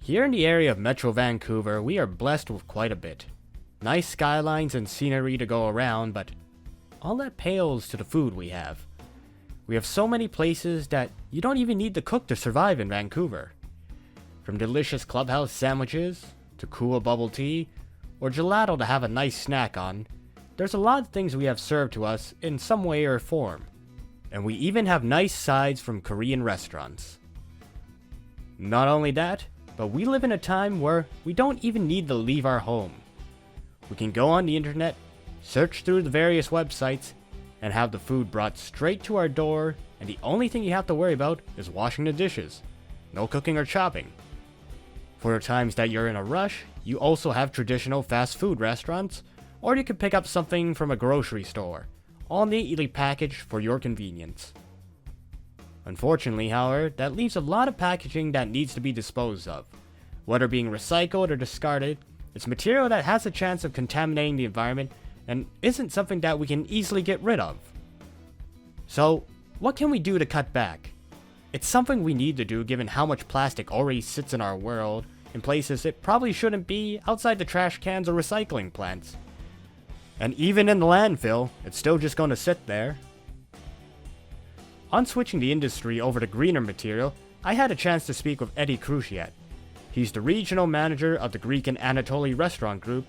Here in the area of Metro Vancouver, we are blessed with quite a bit. Nice skylines and scenery to go around, but all that pales to the food we have. We have so many places that you don't even need to cook to survive in Vancouver. From delicious clubhouse sandwiches, to cool bubble tea, or gelato to have a nice snack on, there's a lot of things we have served to us in some way or form. And we even have nice sides from Korean restaurants. Not only that, but we live in a time where we don't even need to leave our home. We can go on the internet, search through the various websites, and have the food brought straight to our door, and the only thing you have to worry about is washing the dishes. No cooking or chopping. For the times that you're in a rush, you also have traditional fast food restaurants, or you can pick up something from a grocery store, all neatly packaged for your convenience. Unfortunately, however, that leaves a lot of packaging that needs to be disposed of. Whether being recycled or discarded, it's material that has a chance of contaminating the environment and isn't something that we can easily get rid of. So, what can we do to cut back? It's something we need to do given how much plastic already sits in our world, in places it probably shouldn't be, outside the trash cans or recycling plants. And even in the landfill, it's still just going to sit there. On switching the industry over to greener material, I had a chance to speak with Eddie Cruciat. He's the regional manager of the Greek and Anatoly restaurant group,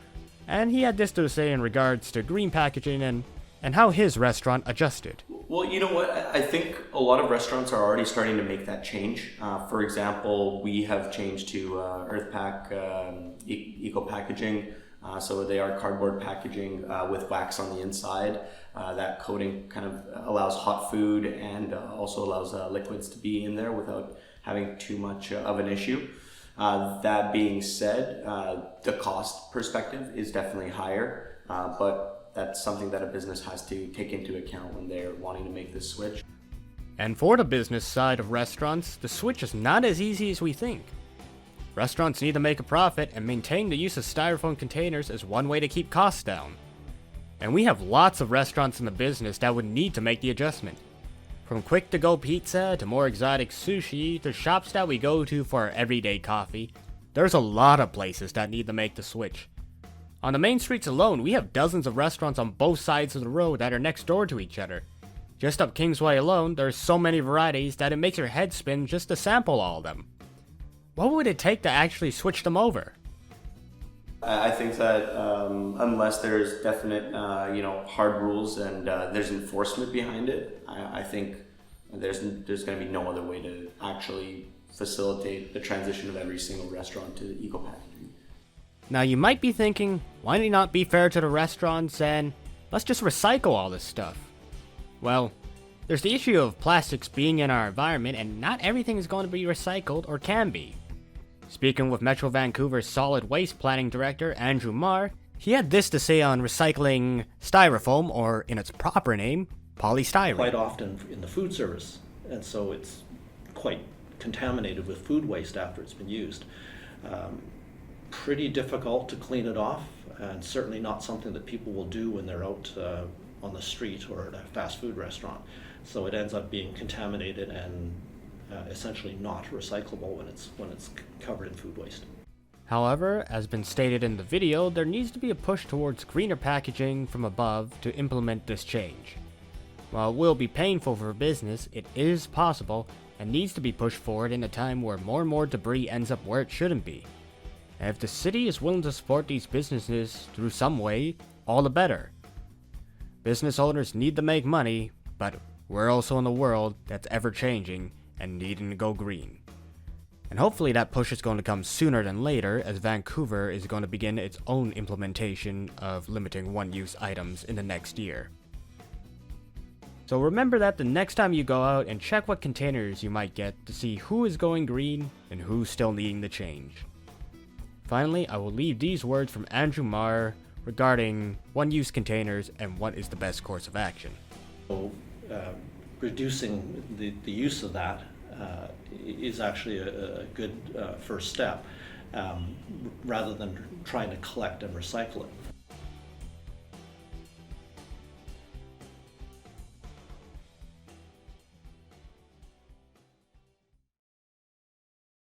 and he had this to say in regards to green packaging and how his restaurant adjusted. Well, you know what? I think a lot of restaurants are already starting to make that change. For example, we have changed to EarthPack eco packaging. So they are cardboard packaging with wax on the inside. That coating kind of allows hot food and also allows liquids to be in there without having too much of an issue. That being said, the cost perspective is definitely higher, but that's something that a business has to take into account when they're wanting to make this switch. And for the business side of restaurants, the switch is not as easy as we think. Restaurants need to make a profit, and maintaining the use of styrofoam containers is one way to keep costs down. And we have lots of restaurants in the business that would need to make the adjustment. From quick-to-go pizza to more exotic sushi to shops that we go to for our everyday coffee, there's a lot of places that need to make the switch. On the main streets alone, we have dozens of restaurants on both sides of the road that are next door to each other. Just up Kingsway alone, there's so many varieties that it makes your head spin just to sample all of them. What would it take to actually switch them over? I think that unless there's definite, hard rules and there's enforcement behind it, I think there's going to be no other way to actually facilitate the transition of every single restaurant to eco packaging. Now you might be thinking, why not be fair to the restaurants and let's just recycle all this stuff? Well, there's the issue of plastics being in our environment, and not everything is going to be recycled or can be. Speaking with Metro Vancouver's Solid Waste Planning Director, Andrew Marr, he had this to say on recycling styrofoam, or in its proper name, polystyrene. Quite often in the food service, and so it's quite contaminated with food waste after it's been used. Pretty difficult to clean it off, and certainly not something that people will do when they're out on the street or at a fast food restaurant. So it ends up being contaminated and essentially not recyclable when it's covered in food waste. However, as been stated in the video, there needs to be a push towards greener packaging from above to implement this change. While it will be painful for business, it is possible and needs to be pushed forward in a time where more and more debris ends up where it shouldn't be. And if the city is willing to support these businesses through some way, all the better. Business owners need to make money, but we're also in a world that's ever changing and needing to go green. And hopefully that push is going to come sooner than later, as Vancouver is going to begin its own implementation of limiting one-use items in the next year. So remember that the next time you go out, and check what containers you might get to see who is going green and who's still needing the change. Finally, I will leave these words from Andrew Marr regarding one-use containers and what is the best course of action. So, reducing the use of that is actually a good first step, rather than trying to collect and recycle it.